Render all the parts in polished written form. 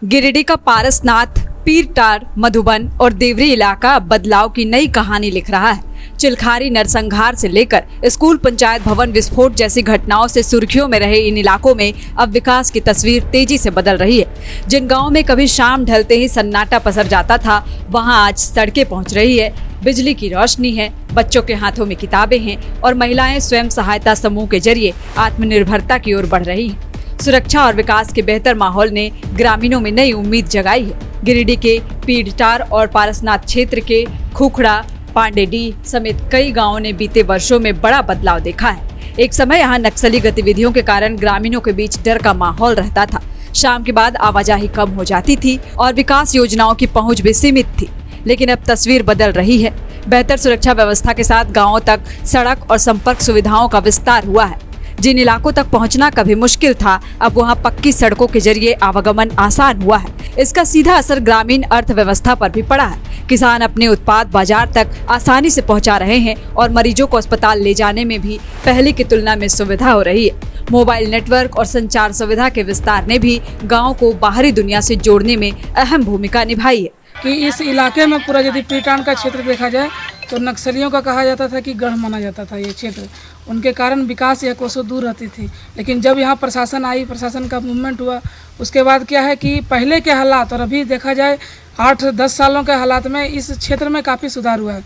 गिरिडीह का पारसनाथ, पीरटार, मधुबन और देवरी इलाका अब बदलाव की नई कहानी लिख रहा है। चिलखारी नरसंहार से लेकर स्कूल, पंचायत भवन विस्फोट जैसी घटनाओं से सुर्खियों में रहे इन इलाकों में अब विकास की तस्वीर तेजी से बदल रही है। जिन गांवों में कभी शाम ढलते ही सन्नाटा पसर जाता था, वहां आज सड़कें पहुंच रही है, बिजली की रोशनी है, बच्चों के हाथों में किताबें हैं और महिलाएं स्वयं सहायता समूह के जरिए आत्मनिर्भरता की ओर बढ़ रही हैं। सुरक्षा और विकास के बेहतर माहौल ने ग्रामीणों में नई उम्मीद जगाई है। गिरिडीह के पीरटार और पारसनाथ क्षेत्र के खुखड़ा, पांडेडीह समेत कई गांवों ने बीते वर्षों में बड़ा बदलाव देखा है। एक समय यहाँ नक्सली गतिविधियों के कारण ग्रामीणों के बीच डर का माहौल रहता था। शाम के बाद आवाजाही कम हो जाती थी और विकास योजनाओं की पहुंच भी सीमित थी। लेकिन अब तस्वीर बदल रही है। बेहतर सुरक्षा व्यवस्था के साथ गाँवों तक सड़क और संपर्क सुविधाओं का विस्तार हुआ है। जिन इलाकों तक पहुंचना कभी मुश्किल था, अब वहां पक्की सड़कों के जरिए आवागमन आसान हुआ है। इसका सीधा असर ग्रामीण अर्थव्यवस्था पर भी पड़ा है। किसान अपने उत्पाद बाजार तक आसानी से पहुंचा रहे हैं और मरीजों को अस्पताल ले जाने में भी पहले की तुलना में सुविधा हो रही है। मोबाइल नेटवर्क और संचार सुविधा के विस्तार ने भी गाँव को बाहरी दुनिया से जोड़ने में अहम भूमिका निभाई है। कि इस इलाके में पूरा यदि पीरटार का क्षेत्र देखा जाए तो नक्सलियों का कहा जाता था कि गढ़ माना जाता था ये क्षेत्र। उनके कारण विकास यह कोसों दूर रहती थी। लेकिन जब यहाँ प्रशासन आई, प्रशासन का मूवमेंट हुआ, उसके बाद क्या है कि पहले के हालात और अभी देखा जाए 8-10 सालों के हालात में इस क्षेत्र में काफ़ी सुधार हुआ है।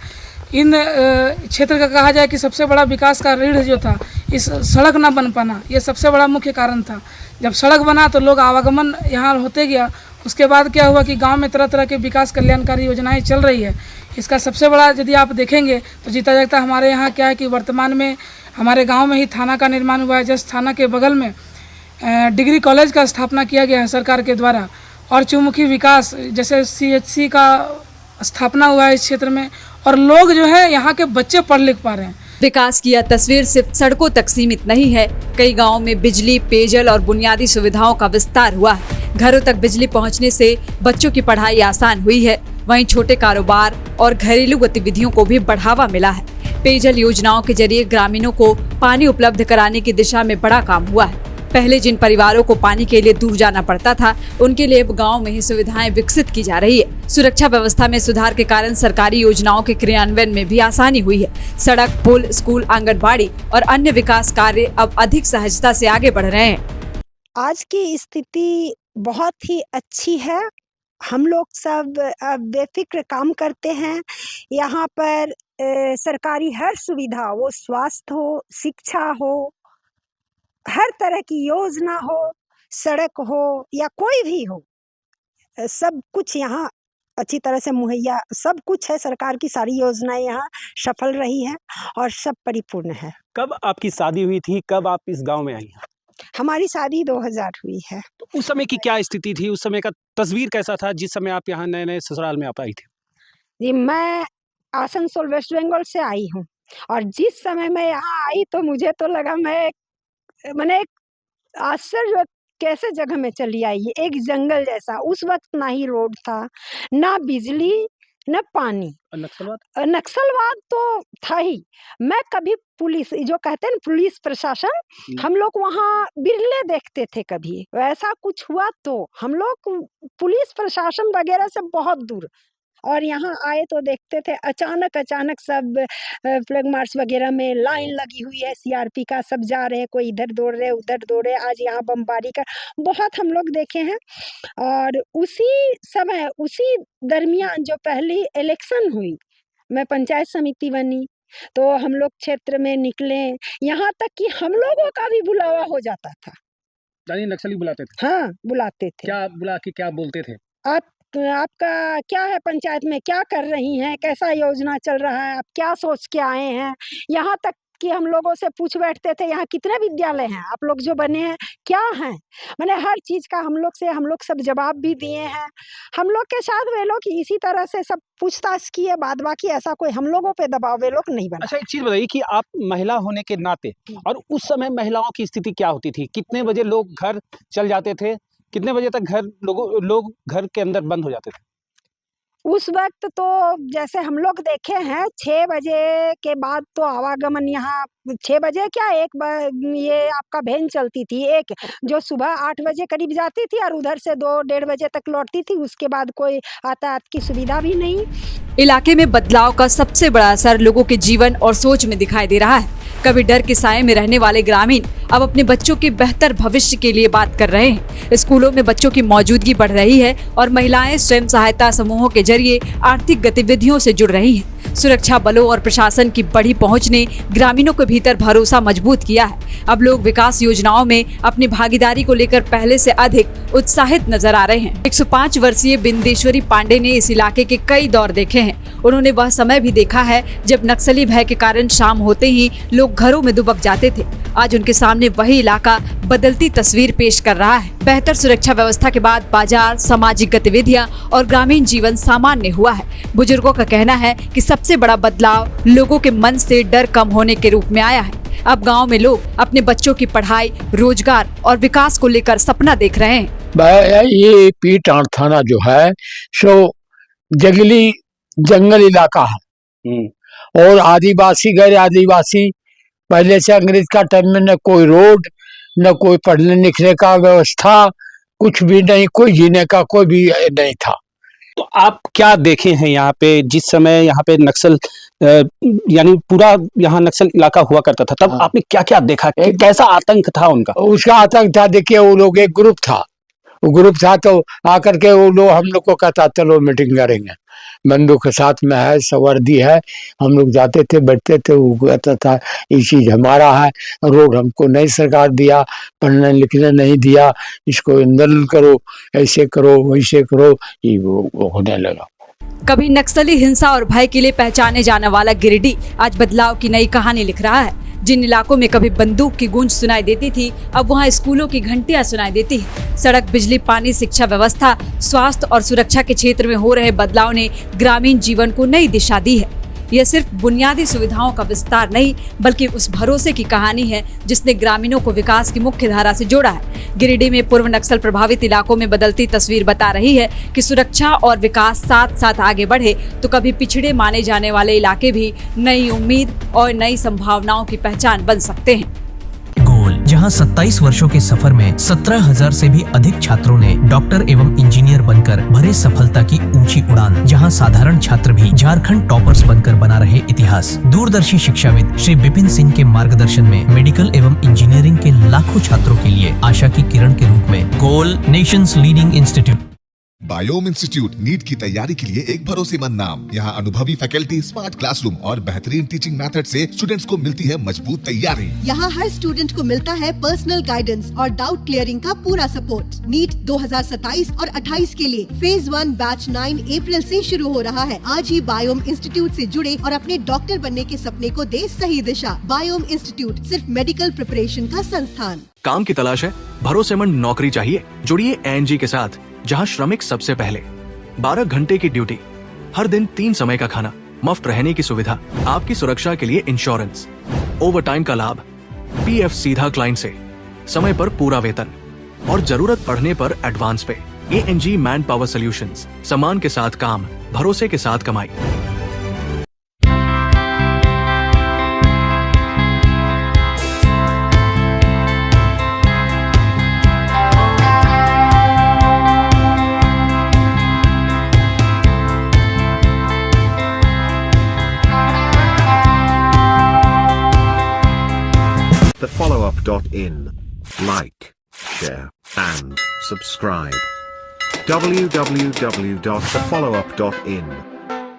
इन क्षेत्र का कहा जाए कि सबसे बड़ा विकास का रीढ़ जो था, इस सड़क ना बन पाना, ये सबसे बड़ा मुख्य कारण था। जब सड़क बना तो लोग आवागमन यहाँ होते गया। उसके बाद क्या हुआ कि गांव में तरह तरह के विकास कल्याणकारी योजनाएं चल रही है। इसका सबसे बड़ा यदि आप देखेंगे तो जीता जागता हमारे यहाँ क्या है कि वर्तमान में हमारे गांव में ही थाना का निर्माण हुआ है। जस्ट थाना के बगल में डिग्री कॉलेज का स्थापना किया गया है सरकार के द्वारा, और चहुमुखी विकास जैसे CHC का स्थापना हुआ है इस क्षेत्र में, और लोग जो है यहाँ के बच्चे पढ़ लिख पा रहे हैं। विकास की यह तस्वीर सिर्फ सड़कों तक सीमित नहीं है। कई गांवों में बिजली, पेयजल और बुनियादी सुविधाओं का विस्तार हुआ है। घरों तक बिजली पहुंचने से बच्चों की पढ़ाई आसान हुई है। वहीं छोटे कारोबार और घरेलू गतिविधियों को भी बढ़ावा मिला है। पेयजल योजनाओं के जरिए ग्रामीणों को पानी उपलब्ध कराने की दिशा में बड़ा काम हुआ है। पहले जिन परिवारों को पानी के लिए दूर जाना पड़ता था, उनके लिए अब गांव में ही सुविधाएं विकसित की जा रही है। सुरक्षा व्यवस्था में सुधार के कारण सरकारी योजनाओं के क्रियान्वयन में भी आसानी हुई है। सड़क, पुल, स्कूल, आंगनबाड़ी और अन्य विकास कार्य अब अधिक सहजता से आगे बढ़ रहे हैं। आज की स्थिति बहुत ही अच्छी है। हम लोग सब बेफिक्र काम करते हैं। यहाँ पर सरकारी हर सुविधा, वो स्वास्थ्य हो, शिक्षा हो, हर तरह की योजना हो, सड़क हो या कोई भी हो, सब कुछ यहाँ अच्छी तरह से मुहैया सब कुछ है। सरकार की सारी योजनाएं यहाँ सफल रही हैं और सब परिपूर्ण है। कब आपकी शादी हुई थी, कब आप इस गांव में आई हैं? हमारी शादी 2000 हुई है। तो उस समय की क्या स्थिति थी, उस समय का तस्वीर कैसा था जिस समय आप यहाँ नए नए ससुराल में आप आई थी? जी, मैं आसनसोल वेस्ट बंगाल से आई हूँ, और जिस समय मैं यहाँ आई तो मुझे तो लगा मैंने एक आश्चर्य, कैसे जगह में चली आई, एक जंगल जैसा। उस वक्त ना ही रोड था, ना बिजली, न पानी। नक्सलवाद तो था ही। मैं कभी पुलिस, जो कहते हैं पुलिस प्रशासन, हम लोग वहाँ बिरले देखते थे। कभी वैसा कुछ हुआ तो हम लोग पुलिस प्रशासन वगैरह से बहुत दूर, और यहाँ आए तो देखते थे अचानक सब फ्लैग मार्च वगैरह में लाइन लगी हुई है CRP का, सब जा रहे हैं, कोई इधर दौड़ रहे उधर दौड़ रहे। आज यहाँ बमबारी का बहुत हम लोग देखे हैं। और उसी समय, उसी दरमियान जो पहली इलेक्शन हुई, मैं पंचायत समिति बनी, तो हम लोग क्षेत्र में निकले, यहाँ तक कि हम लोगों का भी बुलावा हो जाता था। यानी नक्सली बुलाते थे? हाँ, बुलाते थे। क्या बुला के क्या बोलते थे? आपका क्या है, पंचायत में क्या कर रही हैं, कैसा योजना चल रहा है, आप क्या सोच के आए हैं। यहाँ तक कि हम लोगों से पूछ बैठते थे, यहाँ कितने विद्यालय हैं, आप लोग जो बने हैं क्या हैं। मैंने हर चीज़ का हम लोग सब जवाब भी दिए हैं। हम लोग के साथ वे लोग इसी तरह से सब पूछताछ किए, बाद बाकी ऐसा कोई हम लोगों पे दबाव वे लोग नहीं बना। अच्छा, एक चीज़ बताइए कि आप महिला होने के नाते, और उस समय महिलाओं की स्थिति क्या होती थी? कितने बजे लोग घर चल जाते थे, कितने बजे तक लोग घर के अंदर बंद हो जाते थे? उस वक्त तो जैसे हम लोग देखे हैं 6 बजे के बाद तो आवागमन यहाँ 6 बजे क्या ये आपका वैन चलती थी एक, जो सुबह 8 बजे करीब जाती थी और उधर से 2-1:30 बजे तक लौटती थी। उसके बाद कोई यातायात की सुविधा भी नहीं। इलाके में बदलाव का सबसे बड़ा असर लोगों के जीवन और सोच में दिखाई दे रहा है। कभी डर के साए में रहने वाले ग्रामीण अब अपने बच्चों के बेहतर भविष्य के लिए बात कर रहे हैं। स्कूलों में बच्चों की मौजूदगी बढ़ रही है और महिलाएं स्वयं सहायता समूहों के जरिए आर्थिक गतिविधियों से जुड़ रही हैं। सुरक्षा बलों और प्रशासन की बड़ी पहुंच ने ग्रामीणों के भीतर भरोसा मजबूत किया है। अब लोग विकास योजनाओं में अपनी भागीदारी को लेकर पहले से अधिक उत्साहित नजर आ रहे हैं। 105 वर्षीय बिंदेश्वरी पांडे ने इस इलाके के कई दौर देखे हैं। उन्होंने वह समय भी देखा है जब नक्सली भय के कारण शाम होते ही लोग घरों में दुबक जाते थे। आज उनके सामने वही इलाका बदलती तस्वीर पेश कर रहा है। बेहतर सुरक्षा व्यवस्था के बाद बाजार, सामाजिक गतिविधियां और ग्रामीण जीवन सामान्य हुआ है। बुजुर्गों का कहना है कि सबसे बड़ा बदलाव लोगों के मन से डर कम होने के रूप में आया है। अब गांव में लोग अपने बच्चों की पढ़ाई, रोजगार और विकास को लेकर सपना देख रहे हैं। ये पीटान थाना जो है सो जंगल इलाका है और आदिवासी गैर आदिवासी पहले से अंग्रेज का टाइम में न कोई रोड, न कोई पढ़ने लिखने का व्यवस्था, कुछ भी नहीं, कोई जीने का कोई भी नहीं था। तो आप क्या देखे हैं यहाँ पे, जिस समय यहाँ पे नक्सल यानी पूरा यहाँ नक्सल इलाका हुआ करता था, तब आपने क्या क्या देखा, कैसा आतंक था उनका? उसका आतंक था, देखिए वो लोग एक ग्रुप था तो आकर के वो लोग हम लोग को कहता चलो मीटिंग करेंगे, बंदूक के साथ में है, सवर्दी है, हम लोग जाते थे, बैठते थे, वो कहता था ये चीज हमारा है, रोड हमको नहीं सरकार दिया, पढ़ने लिखने नहीं दिया, इसको आंदोलन करो, ऐसे करो वैसे करो, ये वो होने लगा। कभी नक्सली हिंसा और भय के लिए पहचाने जाने वाला गिरिडीह आज बदलाव की नई कहानी लिख रहा है। जिन इलाकों में कभी बंदूक की गूंज सुनाई देती थी, अब वहां स्कूलों की घंटियां सुनाई देती है। सड़क, बिजली, पानी, शिक्षा व्यवस्था, स्वास्थ्य और सुरक्षा के क्षेत्र में हो रहे बदलाव ने ग्रामीण जीवन को नई दिशा दी है। यह सिर्फ बुनियादी सुविधाओं का विस्तार नहीं, बल्कि उस भरोसे की कहानी है जिसने ग्रामीणों को विकास की मुख्य धारा से जोड़ा है। गिरिडीह में पूर्व नक्सल प्रभावित इलाकों में बदलती तस्वीर बता रही है कि सुरक्षा और विकास साथ साथ आगे बढ़े तो कभी पिछड़े माने जाने वाले इलाके भी नई उम्मीद और नई संभावनाओं की पहचान बन सकते हैं। जहां 27 वर्षों के सफर में 17,000 से भी अधिक छात्रों ने डॉक्टर एवं इंजीनियर बनकर भरे सफलता की ऊंची उड़ान, जहां साधारण छात्र भी झारखंड टॉपर्स बनकर बना रहे इतिहास। दूरदर्शी शिक्षाविद श्री विपिन सिंह के मार्गदर्शन में मेडिकल एवं इंजीनियरिंग के लाखों छात्रों के लिए आशा की किरण के रूप में Goal, nation's leading institute. Biome institute NEET की तैयारी के लिए एक भरोसेमंद नाम। यहाँ अनुभवी फैकल्टी, स्मार्ट क्लासरूम और बेहतरीन टीचिंग मेथड से स्टूडेंट्स को मिलती है मजबूत तैयारी। यहाँ हर स्टूडेंट को मिलता है पर्सनल गाइडेंस और डाउट क्लियरिंग का पूरा सपोर्ट। नीट 2027 और 28 के लिए फेज 1 बैच 9 अप्रैल से शुरू हो रहा है। आज ही बायोम इंस्टीट्यूट से जुड़े और अपने डॉक्टर बनने के सपने को दे सही दिशा। बायोम इंस्टीट्यूट सिर्फ मेडिकल प्रिपरेशन का संस्थान। काम की तलाश है, भरोसेमंद नौकरी चाहिए, जुड़िए एनजी के साथ, जहां श्रमिक सबसे पहले। 12 घंटे की ड्यूटी, हर दिन 3 समय का खाना, मुफ्त रहने की सुविधा, आपकी सुरक्षा के लिए इंश्योरेंस, ओवर टाइम का लाभ, पीएफ सीधा क्लाइंट से, समय पर पूरा वेतन और जरूरत पड़ने पर एडवांस पे। एएनजी मैन पावर सॉल्यूशंस, सम्मान के साथ काम, भरोसे के साथ कमाई। thefollowup.in. Like, share, and subscribe. www.thefollowup.in